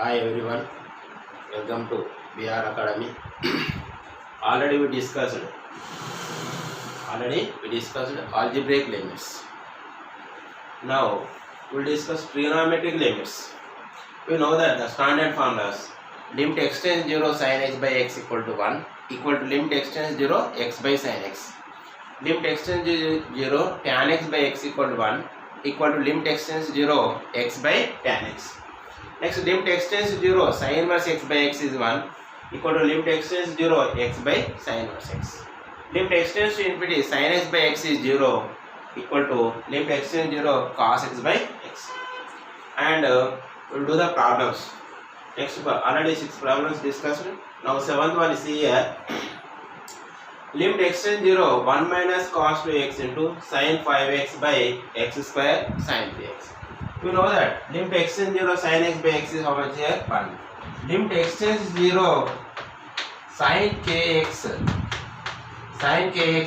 Hi everyone, welcome to BR Academy. already we discussed algebraic limits. Now we will discuss trigonometric limits. We know that the standard formulas limit x tends 0 sin x by x equal to 1 equal to limit x tends 0 x by sin x. Limit x tends 0 tan x by x equal to 1 equal to limit x tends 0 x by tan x. Next, limit x tends 0 sin inverse x by x is 1 equal to limit x tends 0 x by sin inverse x. Limit x tends to infinity sin x by x is 0 equal to limit x tends 0 cos x by x. And we'll do the problems. Next, already 6 problems discussed. Now 7th one is here. Limit x tends 0 1 minus cos 2x into sin 5x by x square sin 3x. We know that limit x tends 0 sin x by x is how much here? 1. Limit x tends 0 sin kx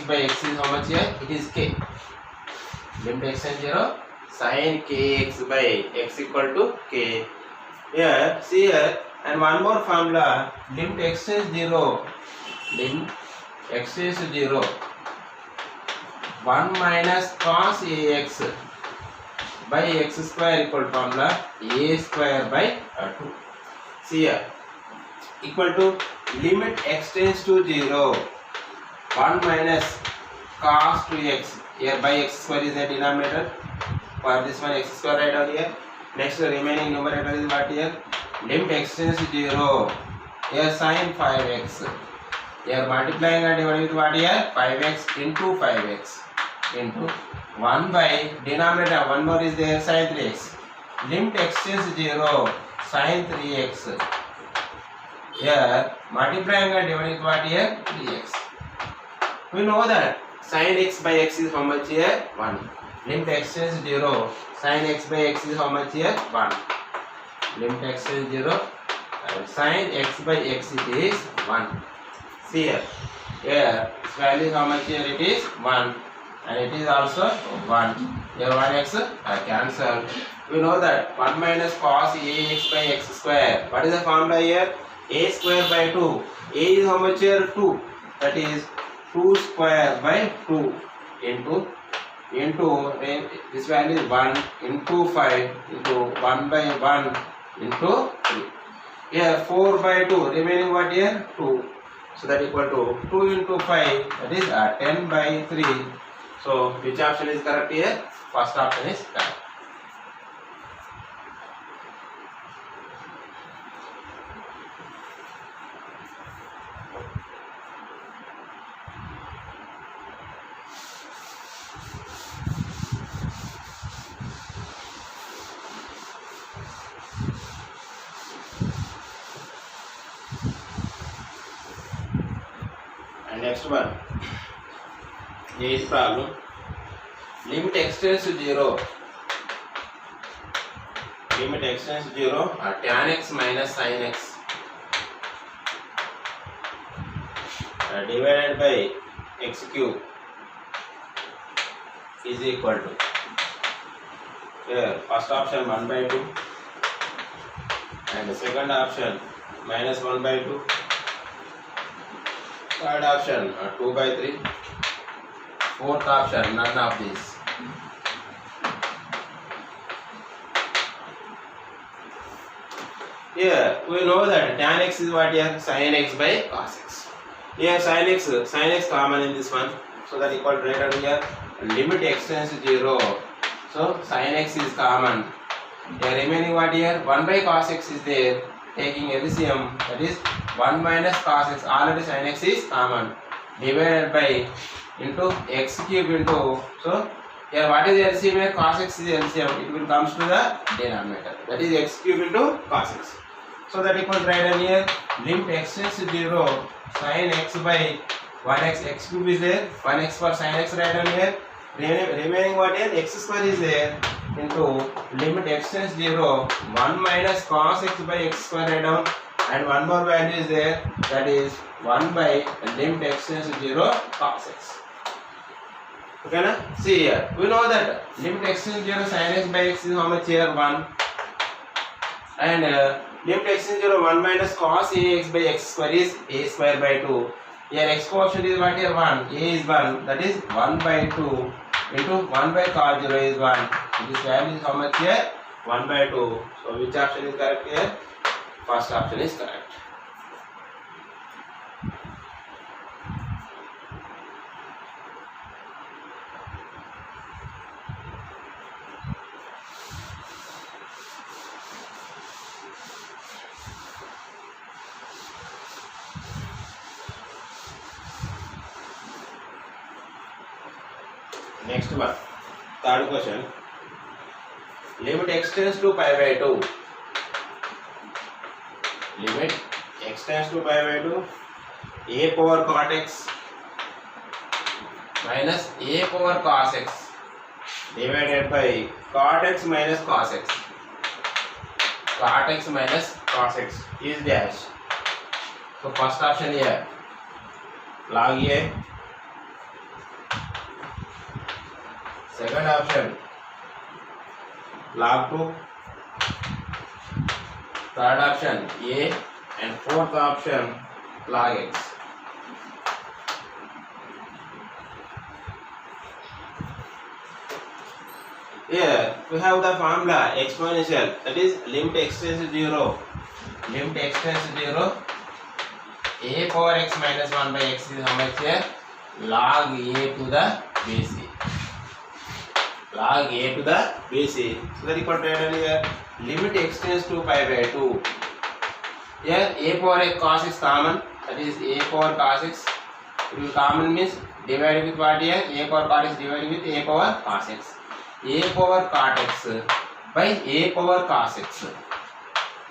by x is how much here? It is k. Limit x tends 0 sin kx by x equal to k. Here, see here, and one more formula. Limit x tends 0 x tends 0 1 minus cos ax by x square equal to formula a square by 2. See here, equal to limit x tends to 0 1 minus cos 2x. Here by x square is the denominator. For this one x square right down here. Next, the remaining numerator is what here? Limit x tends to 0. Here sin 5x. Here multiplying and dividing with what here? 5x into 5x into 1 by denominator. One more is there, sin 3x. Limit x tends 0 sin 3x. Here multiplying and dividing with what here? 3x. We know that sin x by x is how much here? 1. Limit x tends 0 sin x by x is how much here? 1. Limit x tends 0 sin x by x it is 1. See here, its value is how much here? It is 1, and it is also 1. Here 1x are cancelled. We know that 1 minus cos ax by x square. What is the formula here? A square by 2. A is how much here? 2. That is 2 square by 2 into this value is 1 into 5 into 1 by 1 into 3. Here 4 by 2. Remaining what here? 2. So that equal to 2 into 5, that is 10 by 3. So which option is correct here? First option is correct. Next one, 8th problem. Limit x tends to 0. Limit x tends to 0 tan x minus sin x divided by x cube is equal to, here first option 1 by 2 and the second option minus 1 by 2. Third option 2 by 3. Fourth option none of these. Here we know that tan x is what here? Sin x by cos x. Here sin x common in this one. So that equal to right over here. Limit x tends to 0. So sin x is common. Here remaining what here? 1 by cos x is there. Taking LCM, that is 1 minus cos x, already sin x is common, divided by into x cube into, so here what is LCM here? Cos x is LCM, it will comes to the denominator, that is x cube into cos x. So that equals right on here, limit x tends to 0 sin x by 1x, x cube is there, 1x for sin x right on here, remaining what here? X square is there into limit x tends 0 1 minus cos x by x square right down, and one more value is there, that is 1 by limit x tends 0 cos x. Okay na? See here, we know that limit x tends 0 sin x by x is how much here? 1. and limit x is 0, 1 minus cos ax by x square is a square by 2. Here x coefficient is what here? 1. A is 1, that is 1 by 2 into 1 by cos 0 is 1. This value is how much here? 1 by 2. So which option is correct here? First option is correct. Next one, third question. Limit x tends to pi by 2. Limit x tends to pi by 2. A power cot x minus a power cos x divided by cot x minus cos x. Cot x minus cos x is dash. So first option here, log a. Second option, log 2. Third option, a, and fourth option, log x. Here we have the formula exponential, that is limit x tends to 0. Limit x tends to 0. A power x minus 1 by x is how much here? Log a to the base a. Log a to the base a. So that equal to here limit x tends to pi by 2. Here a power x cos is common, that is a power cos x. It will common means divided with what here? A power cot x divided with a power cos x. A power cot x by a power cos x.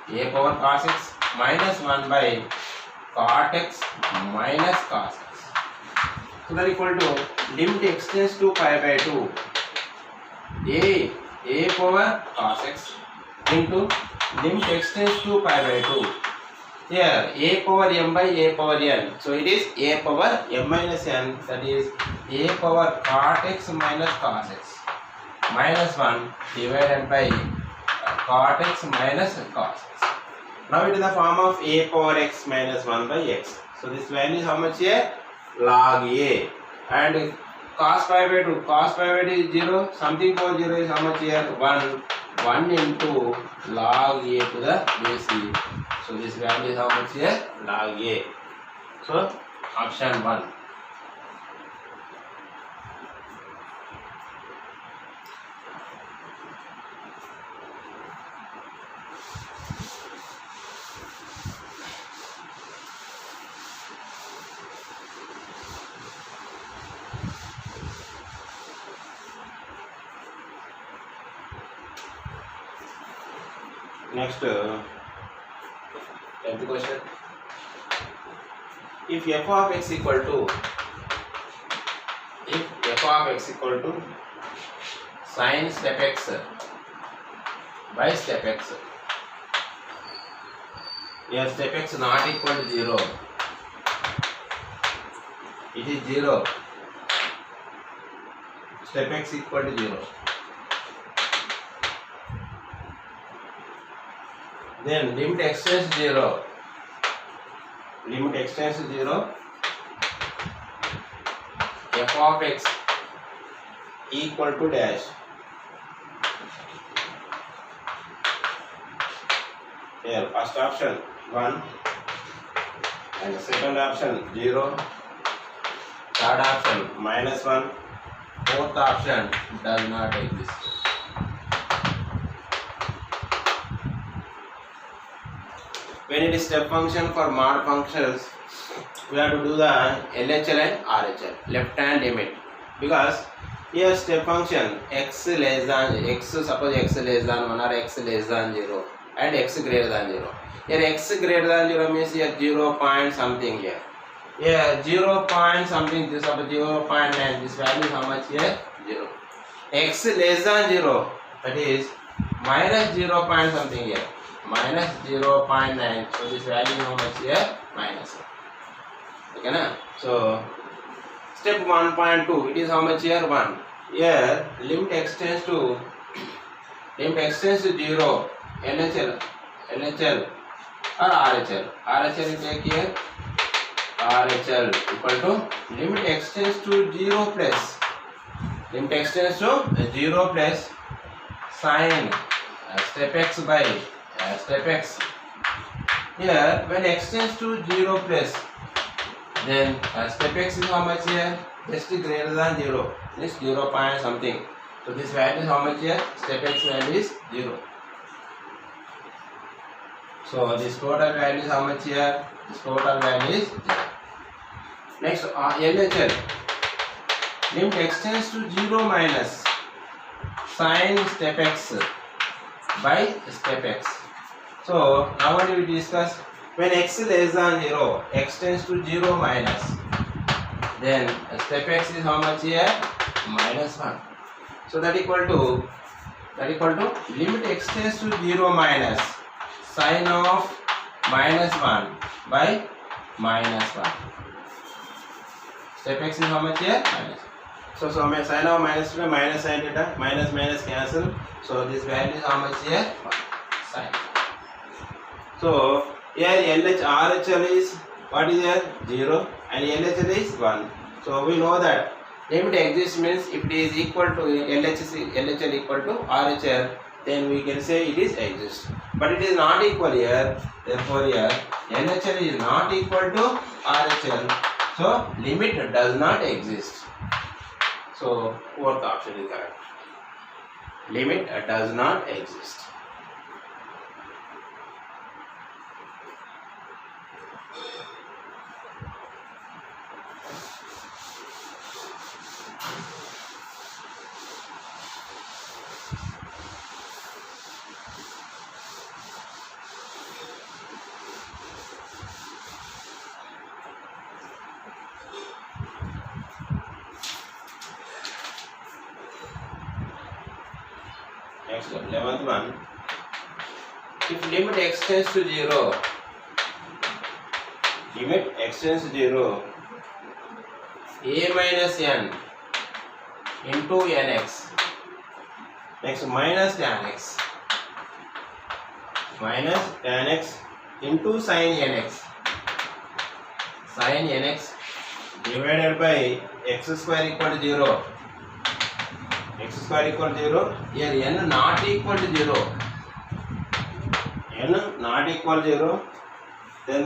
A power cos x minus 1 by cot x minus cos x. So that equal to limit x tends to pi by 2. A power cos x into limit x tends to pi by 2. Here a power m by a power n. So it is a power m minus n, that is a power cot x minus cos x minus 1 divided by cot x minus cos x. Now it is the form of a power x minus 1 by x. So this value is how much here? Log a. And cos pi by 2. Cos pi by 2 is 0. Something for 0 is how much here? 1. 1 into log a to the base e. So this value is how much here? Log a. So option 1. Next, 10th question. If f of x equal to sin step x by step x, here step x not equal to 0, it is 0, step x equal to 0. Then limit x tends to 0. Limit x tends to 0. F of x equal to dash. Here first option 1 and second option 0. Third option minus 1. Fourth option does not exist. When it is step function for mod functions, we have to do the LHL and RHL, left hand limit, because here step function x less than x, suppose x less than 1 or x less than 0 and x greater than 0. Here x greater than 0 means here 0 point something here. Here 0 point something, this suppose 0.9, this value is how much here? 0. X less than 0, that is minus 0 point something here. Minus 0.9. So this value is how much here? Minus. Okay na? So step 1.2, it is how much here? 1. Here limit x tends to 0. LHL LHL or RHL. RHL you take here. RHL equal to limit extends to 0 plus. Limit extends to 0 plus sin step x by step x. Here when extends to 0 plus, then step x is how much here? Just greater than 0. This 0 point something. So this value is how much here? Step x value is 0. So this total value is how much here? This total value is 0. Next LHL. Limit extends to 0 minus sin step x by step x. So now what do we discuss? When x is less than 0, x tends to 0 minus, then step x is how much here? Minus 1. So that equal to limit x tends to 0 minus sin of minus 1 by minus 1. Step x is how much here? Minus. So sin of minus theta minus sin theta, minus minus cancel. So this value is how much here? Sin. So here RHL is what is here? 0 and LHL is 1. So we know that limit exists means if it is equal to LHL equal to RHL, then we can say it is exists. But it is not equal here. Therefore here LHL is not equal to RHL. So limit does not exist. So fourth option is correct. Limit does not exist. Next one, 11th one. If limit extends to 0, limit extends to 0, a minus n into nx. Next minus tan x. Minus tan x into sin nx. Sin nx divided by x square equal to 0. X square equal to 0. Here n not equal to 0. N not equal to 0. Then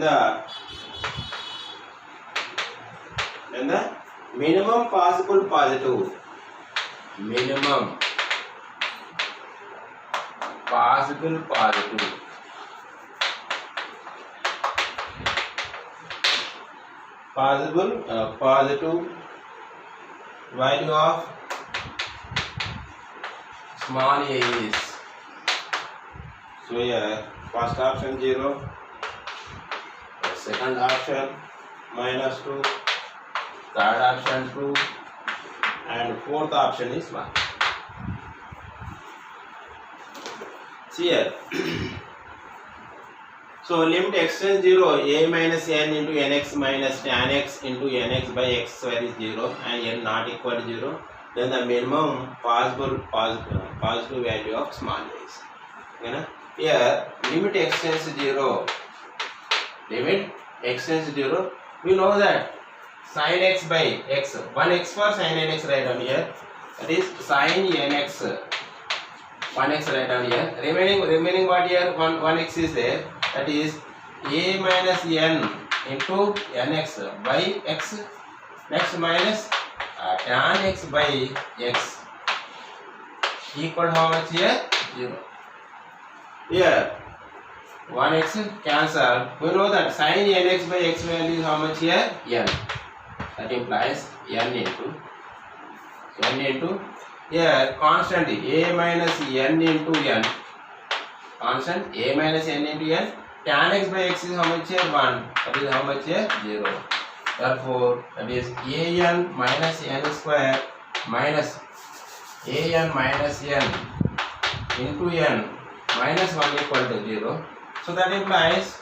the minimum possible positive. Minimum possible positive. Positive value of small a is, so here first option 0, second option minus 2, third option 2, and fourth option is 1. See here. So limit extends 0, a minus n into nx minus tan x into nx by x square is 0 and n not equal to 0. Then the minimum possible positive value of small a is. Okay, here limit extends to 0. Limit extends to 0. We know that sin x by x. 1x for sin nx right down here. That is sin nx. 1x right down here. Remaining what here? 1x is there. That is a minus n into nx by x. Next minus tan x by x equal how much here? 0. Here 1x cancel. We know that sin nx by x value is how much here? N. That implies n into here constant a minus n into n. Constant a minus n into n. Tan x by x is how much here? 1. That is how much here? 0. Therefore, that is an minus n square minus an minus n into n minus 1 equal to 0. So that implies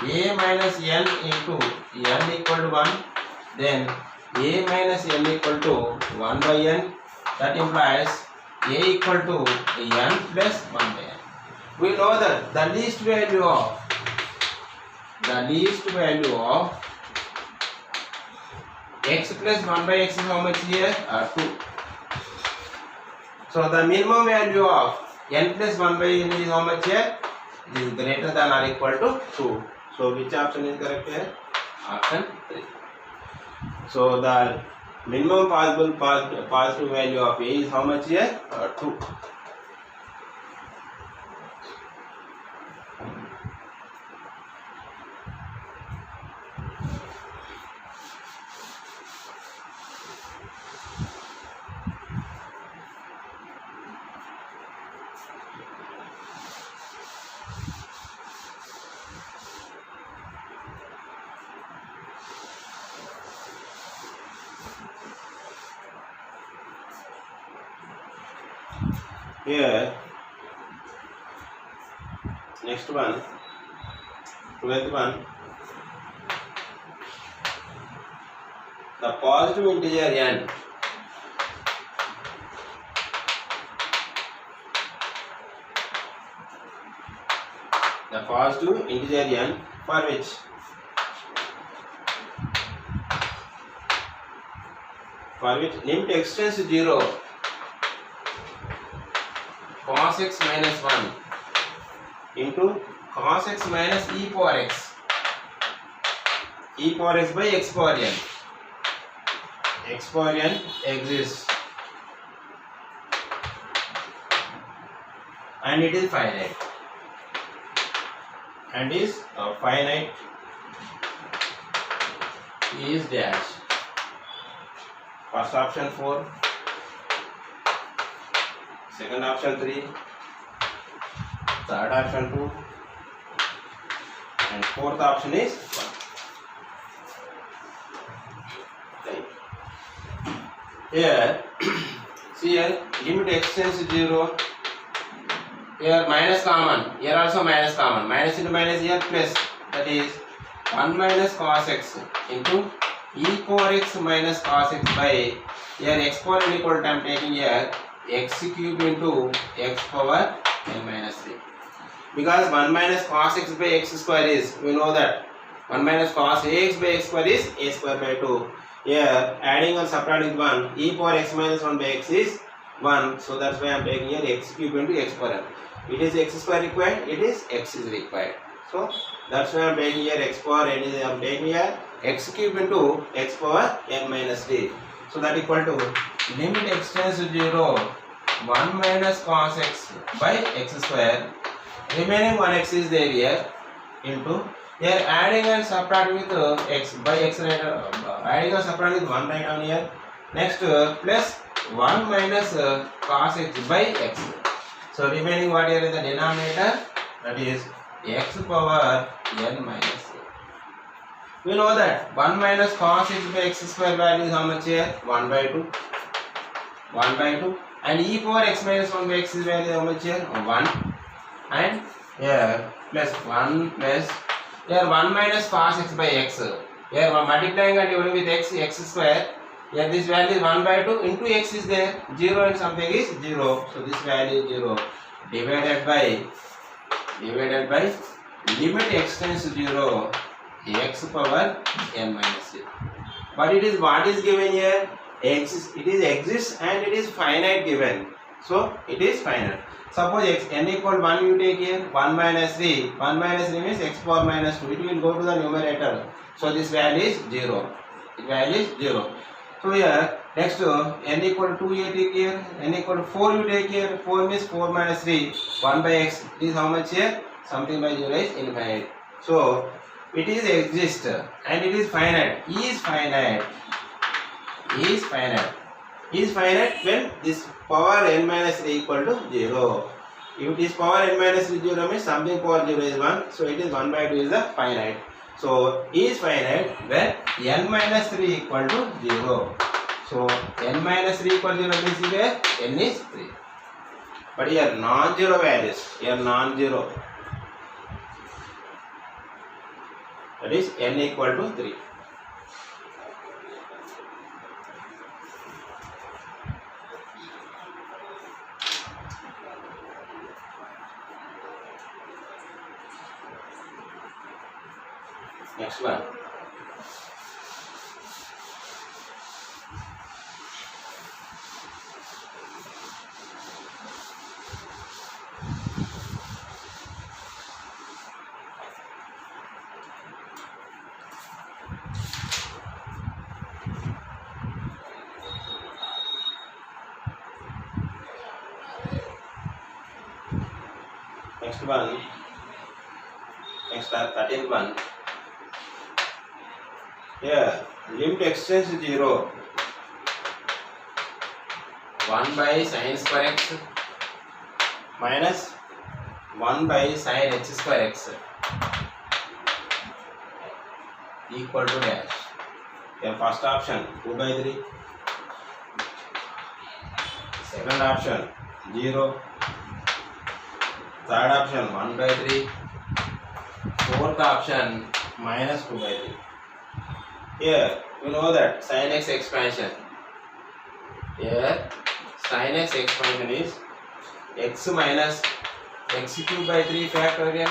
a minus n into n equal to 1. Then a minus n equal to 1 by n. That implies a equal to n plus 1 by n. we know that the least value of x plus 1 by x is how much here? 2. So the minimum value of n plus 1 by n is how much here? It is greater than or equal to 2. So which option is correct here? Option 3. So the minimum possible positive value of a is how much here? 2. Here, next one, 12th one, the positive integer n for which limit extends to 0 cos x minus 1 into cos x minus e power x by x power n exists and it is finite is dash. First option 4, second option 3, third option 2, and fourth option is 1. Okay. Here, see here, limit extends to 0. Here minus common, here also minus common, minus into minus here plus, that is 1 minus cos x into e power x minus cos x by, here x power n equal to, I am taking here x cube into x power n minus 3. Because 1 minus cos x by x square is, we know that 1 minus cos ax by x square is a square by 2. Here adding or subtracting 1, e power x minus 1 by x is 1. So that's why I am taking here x cube into x power n. It is x square required, it is x is required. So that's why I am taking here x power n is, I am taking here x cube into x power n minus 3. So that equal to limit extends to 0 1 minus cos x by x square, remaining 1x is there here, into here adding and subtracting with x by x right, adding and subtracting with 1 right down here. Next plus 1 minus cos x by x. So remaining what here in the denominator, that is x power n minus 3. We know that 1 minus cos x by x square value is how much here? 1 by 2. And e power x minus 1 by x is value how much here? 1. And here plus 1 plus, here 1 minus cos x by x. Here multiplying and dividing with x square. Here this value is 1 by 2 into x is there. 0 and something is 0. So this value is 0. Divided by limit extends to 0 x power n minus 3. But it is what is given here? X, it is exists and it is finite given. So it is finite. Suppose x n equal 1 you take here, 1 minus 3. 1 minus 3 means x power minus 2. It will go to the numerator. So this value is 0. The value is 0. So here next n equal to 2 you take here, n equal to 4 you take here. 4 means 4 minus 3. 1 by x. It is how much here? Something by 0 is infinite. So it is exist and it is finite. Is finite when this power n minus 3 equal to 0. If this power n minus 3 0 means something power 0 is 1. So it is 1 by 2 is the finite. So is finite when n minus 3 equal to 0. So n minus 3 equal to 0 means here n is 3. But here non-zero values. Here non-zero. That is n equal to 3. Next one. Next one. Next 13th one. Here, limit x tends to 0. 1 by sin square x minus 1 by sin h square x equal to dash. Here, first option 2 by 3. Second option 0. Third option 1 by 3. Fourth option minus 2 by 3. Here we know that sin x expansion. Here sin x expansion is x minus x cube by 3 factorial,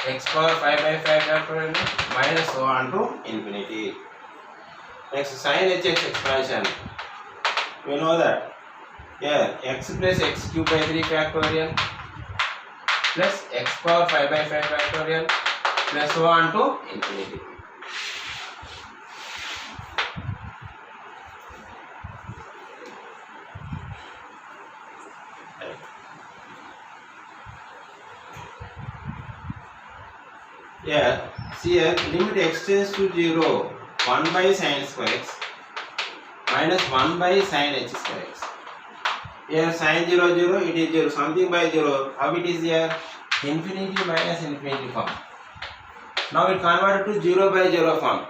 x power 5 by 5 factorial, minus so on to infinity. Next sin hx expansion. We know that here x plus x cube by 3 factorial plus x power 5 by 5 factorial plus so on to infinity. Here, see here, limit x tends to 0, 1 by sin square x minus 1 by sin h square x. Here sin 0, 0, it is 0, something by 0, how it is here? Infinity minus infinity form. Now it converted to 0 by 0 form.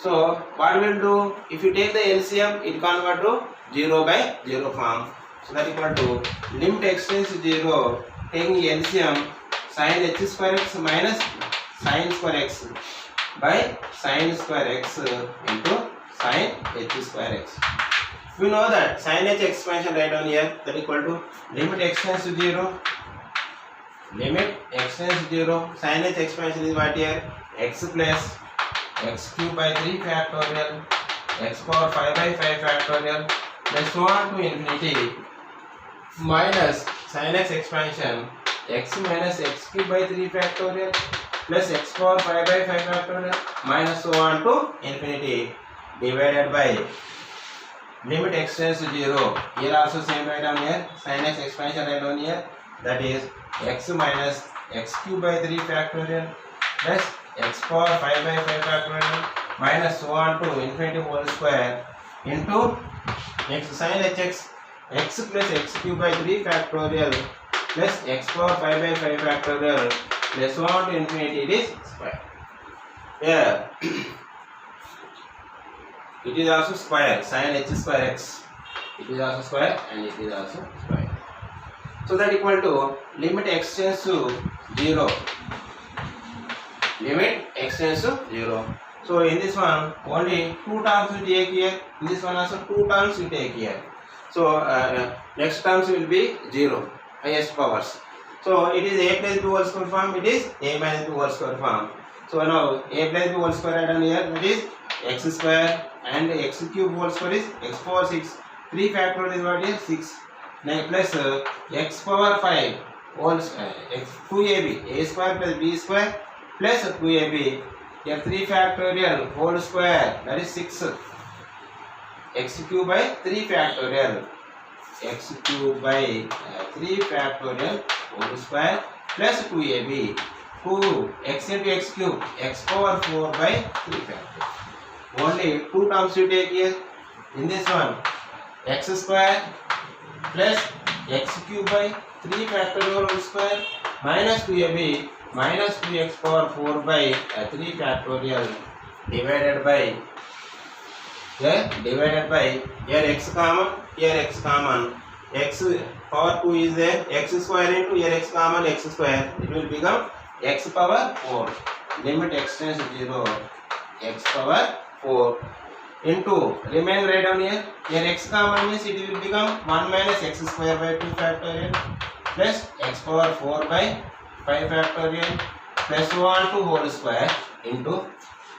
So what we will do, if you take the LCM, it convert to 0 by 0 form. So that equal to limit x tends to 0, taking LCM sin h square x minus sin square x by sin square x into sin h square x. We know that sin h expansion right down here, that equal to limit x tends to 0, limit x tends to 0, sin h expansion is what here? X plus x cube by 3 factorial, x power 5 by 5 factorial plus so on to infinity minus sin x expansion x minus x cube by 3 factorial plus x power 5 by 5 factorial minus so on to infinity divided by limit x tends to 0. Here also same right down here, sin x expansion right down here, that is x minus x cube by 3 factorial plus x power 5 by 5 factorial minus so on to infinity whole square into next sin hx x plus x cube by 3 factorial plus x power 5 by 5 factorial plus so on to infinity, it is square. Here it is also square, sin h square x, it is also square and it is also square. So that equal to limit x tends to 0, limit x tends to 0. So in this one only 2 terms we take here, in this one also 2 terms we take here. So next terms will be 0, highest powers. So it is a plus b whole square form, it is a minus b whole square form. So now a plus b whole square right down here, that is x square and x cube whole square is x power 6. 3 factorial is what is 6. Now plus x power 5 whole square, x 2ab, a square plus b square plus 2ab. Here 3 factorial whole square, that is 6. X cube by 3 factorial, x cube by 3 factorial whole square plus 2ab. 2 x into x cube, x power 4 by 3 factorial. Only 2 terms you take here. In this one, x square plus x cube by 3 factorial whole square minus 2ab minus 2x power 4 by 3 factorial divided by here x common, here x common, x power 2 is there, x square into here x common, x square, it will become x power 4. Limit x tends to 0, x power 4 into remaining right down here x common means it will become 1 minus x square by 2 factorial plus x power 4 by 5 factorial plus 1 to whole square into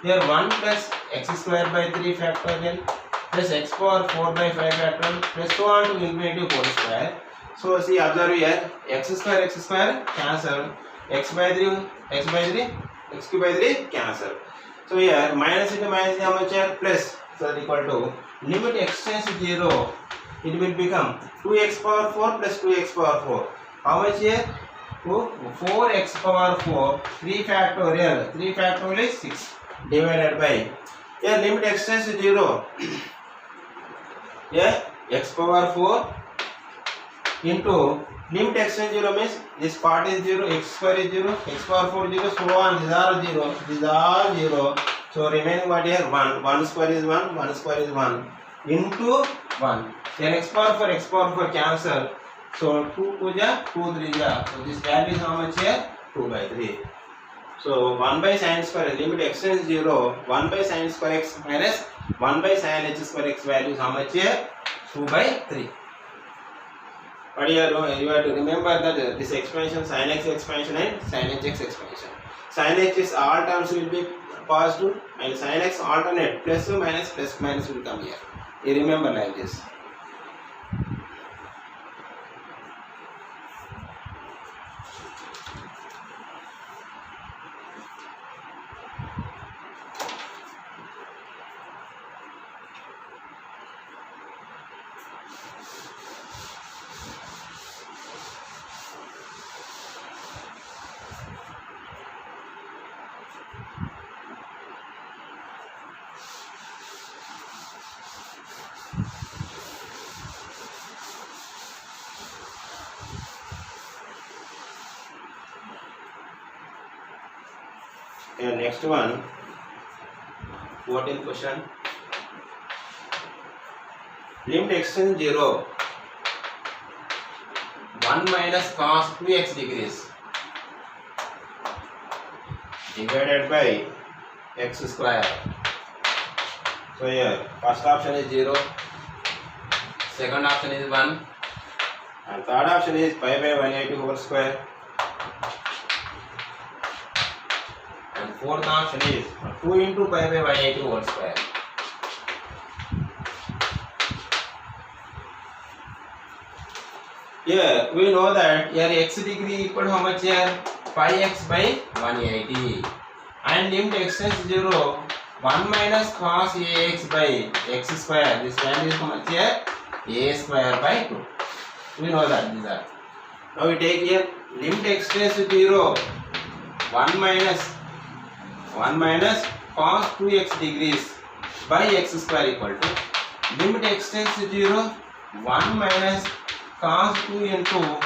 here 1 plus x square by 3 factorial plus x power 4 by 5 factorial plus 1 to infinity whole square. So see, observe here, x square cancel, x by 3 x by 3 x cube by 3 cancel. So here minus into minus how much here, plus, so that equal to limit x tends to 0, it will become 2x power 4 plus 2x power 4. How much here? 4x power 4, 3 factorial is 6 divided by, here limit x tends to 0, here x power 4 into limit x tends to 0 means this part is 0, x square is 0, x power 4 0, so on, these are 0, so remaining what here, 1 square is 1 square is 1 into 1, then x power 4 cancel, so 2 2 ja, 2 3 ja, so this value is how much here, 2 by 3. So 1 by sin square, limit x tends to 0, 1 by sin square x minus 1 by sin h square x value is how much here, 2 by 3. But here you have to remember that this expansion, sin x expansion and sin hx expansion. Sin h is all terms will be positive and sin x alternate plus minus will come here. You remember like this. And next one, 14th question. Limit x tends to 0, 1 minus cos 2x degrees divided by x square. So here, first option is 0, second option is 1, and third option is pi by 180 whole square. Fourth option is 2 into pi by 180 whole square. Here we know that here x degree equal to how much here, pi x by 180, and limit x tends to 0, 1 minus cos ax by x square, this value is how much here, a square by 2. We know that these are. Now we take here limit x tends to 0, 1 minus cos 2x degrees by x square equal to limit x tends to 0, 1 minus cos 2 into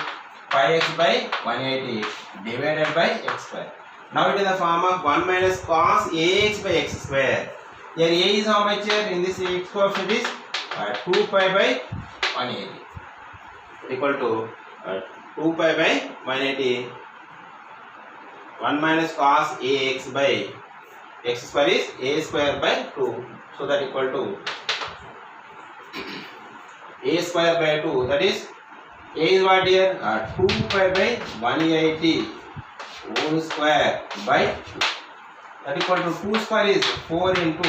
pi x by 180 divided by x square. Now it is the form of 1 minus cos ax by x square. Here a is how much here, in this x coefficient is 2 pi by 180 equal to 2 pi by 180. 1 minus cos ax by x square is a square by 2, so that equal to a square by 2, that is a is what here, 2 pi by 180 whole square by 2, that equal to 2 square is 4 into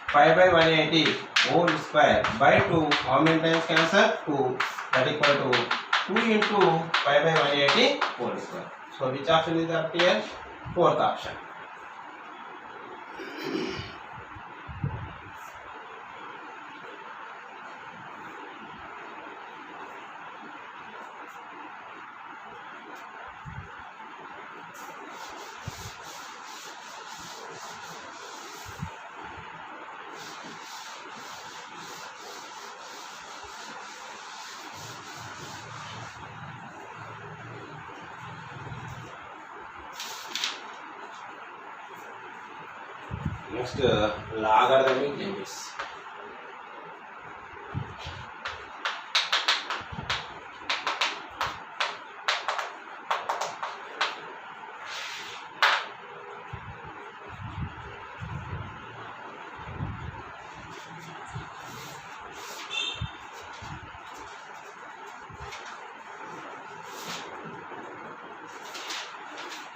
pi by 180 whole square by 2, how many times cancel, 2, that equal to 2 into pi by 180 whole square. So which option is up here? Fourth option. Next, logarithmic limits.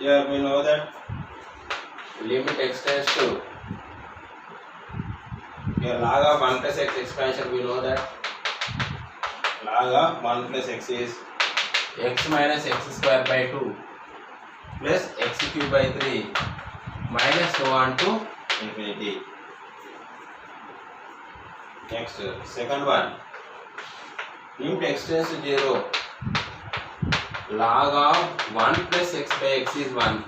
Here we know that limit extends to here log of 1 plus x expansion. We know that log of 1 plus x is x minus x square by 2 plus x cube by 3 minus so on to infinity. Next, second one, limit extends to 0. Log of 1 plus x by x is 1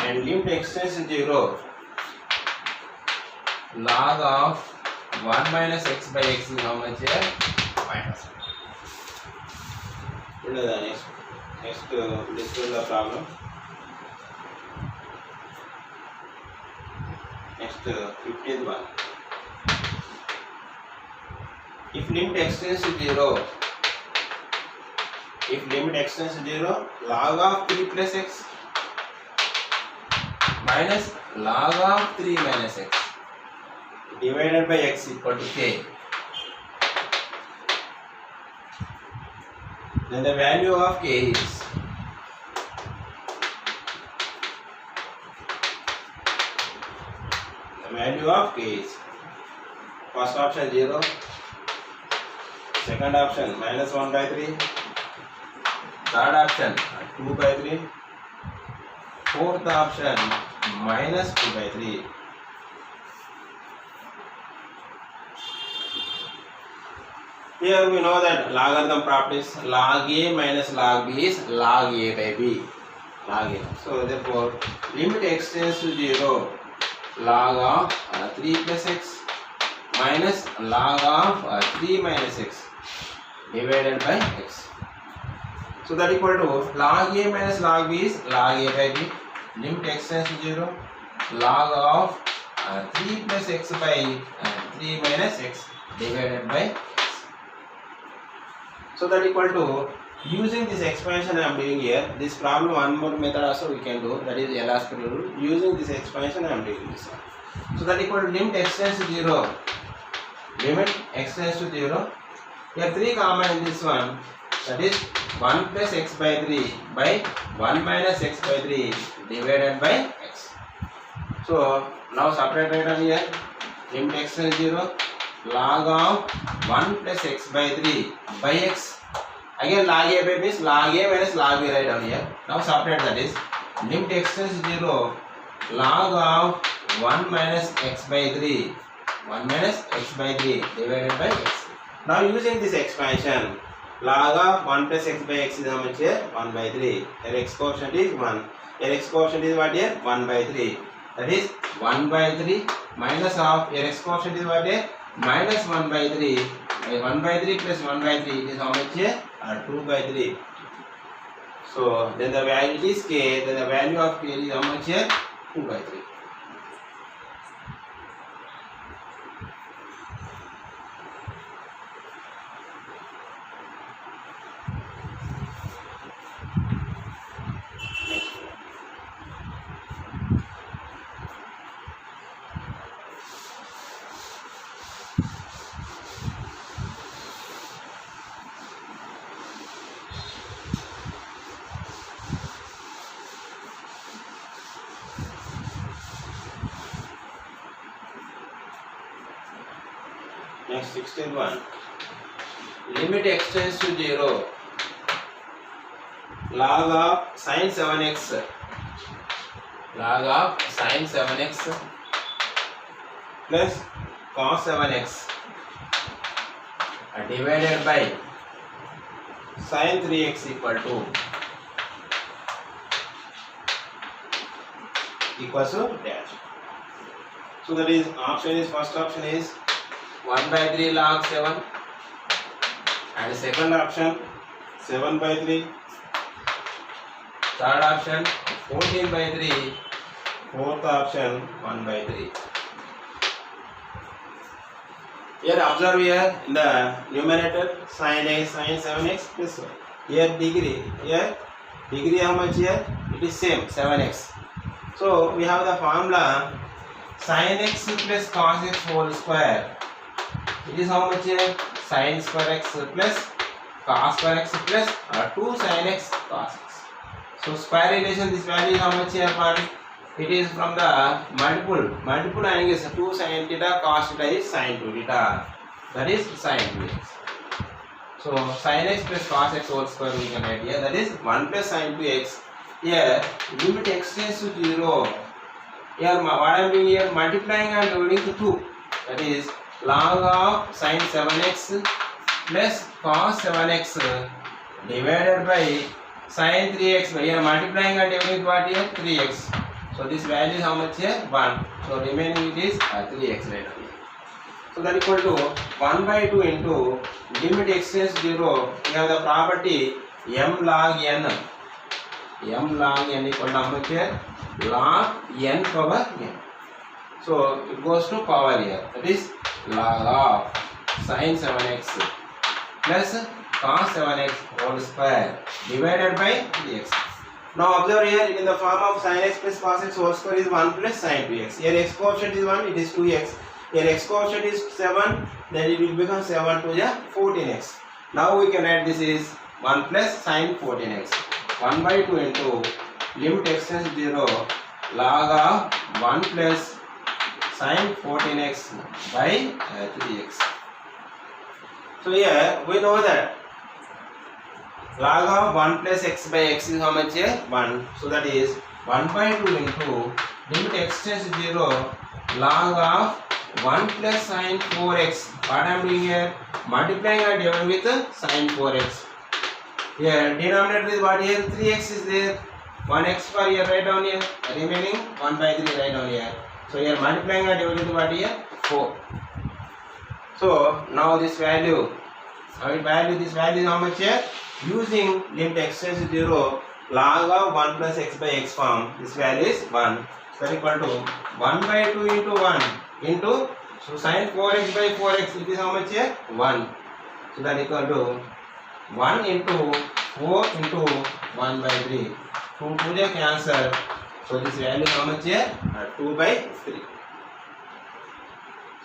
and limit extends to 0. Log of 1 minus x by x is how much here? Minus 1. Next, this is the problem. Next, 15th one. If limit extends to 0, log of 3 plus x minus log of 3 minus x divided by x equal to k. Then the value of k is first option 0, second option minus 1 by 3, third option 2 by 3, fourth option minus 2 by 3. Here we know that logarithm properties, log a minus log b is log a by b. Log a. So therefore limit extends to 0. Log of 3 plus x minus log of 3 minus x divided by x. So that equal to log a minus log b is log a by b. Limit extends to 0. Log of 3 plus x by 3 minus x divided by x. So that equal to, using this expansion I am doing here, this problem one more method also we can do, that is L hospital rule. Using this expansion I am doing this one. So that equal to limit extends to 0. Limit extends to 0. Here 3 common in this one, that is 1 plus x by 3 by 1 minus x by 3 divided by x. So now separate right on here, limit extends to 0. Log of 1 plus x by 3 by x. Again log a by b is log a minus log b right down here. Now separate, that is limit extends to 0. Log of 1 minus x by 3. 1 minus x by 3 divided by x. Now using this expansion, log of 1 plus x by x is how much here? 1 by 3. Your x coefficient is 1. Your x coefficient is what here? 1 by 3. That is 1 by 3 minus of your x coefficient is what here? Minus 1 by 3. 1 by 3 plus 1 by 3 is how much here? 2 by 3. So then the value is k, then the value of k is how much here? 2 by 3. Next 16th one. Limit extends to 0. Log of sin 7x. Log of sin 7x plus cos 7x divided by sin 3x equals to dash. So that is first option is 1 by 3 log 7 and second option 7 by 3, third option 14 by 3, fourth option 1 by 3. Here observe here in the numerator sin x, sin 7x plus 1. Here degree how much here? It is same 7x. So we have the formula sin x plus cos x whole square. It is how much here? Sin square x plus cos square x plus 2 sin x cos x. So square relation, this value is how much here, one? It is from the multiple having is 2 sin theta, cos theta is sin 2 theta. That is sin 2x. So sin x plus cos x whole square we can write here. That is 1 plus sin 2x. Here limit x tends to 0. Here what I am doing here, multiplying and dividing to 2. That is log of sin 7x plus cos 7x divided by sin 3x. Here multiplying and dividing to what here? 3x. So this value is how much here? 1. So remaining it is 3x right away. So that equal to 1 by 2 into limit x tends to 0. We have the property m log n. M log n equal to how much here? Log n power n. So it goes to power here. That is log of sin 7x plus cos 7x whole square divided by 3x. Now observe here, in the form of sin x plus cos x whole square is 1 plus sin 2x. Here x coefficient is 1, it is 2x. Here x coefficient is 7, then it will become 7 to the 14x. Now we can write this is 1 plus sin 14x. 1 by 2 into limit x tends to 0 log of 1 plus sin 14x by 3x. So here we know that log of 1 plus x by x is how much here? 1. So that is 1 by 2 into limit x tends to 0 log of 1 plus sin 4x. What I am doing here? Multiplying and dividing with sin 4x. Here denominator is what here? 3x is there. 1x for here, write down here. Remaining 1 by 3 write down here. So here multiplying and dividing with what here? 4. So now this value, this value is how much here? Using limit x tends to 0 log of 1 plus x by x form, this value is 1. So equal to 1 by 2 into 1 into, so sin 4x by 4x, it is how much here? 1. So that equal to 1 into 4 into 1 by 3. 2 to the cancel. So this value is how much here? 2 by 3.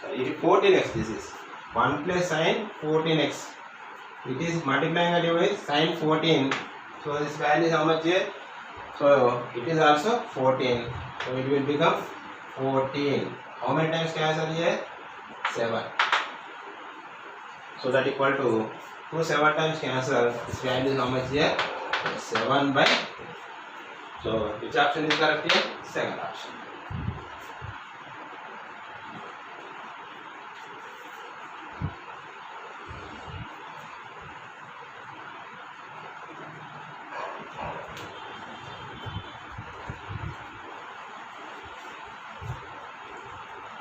So it is 14x, this is 1 plus sin 14x. It is multiplying and dividing sin 14. So this value is how much here? So it is also 14. So it will become 14. How many times cancel here? 7. So that equal to 2 7 times cancel. This value is how much here? 7 by 2. So which option is correct here? Second option.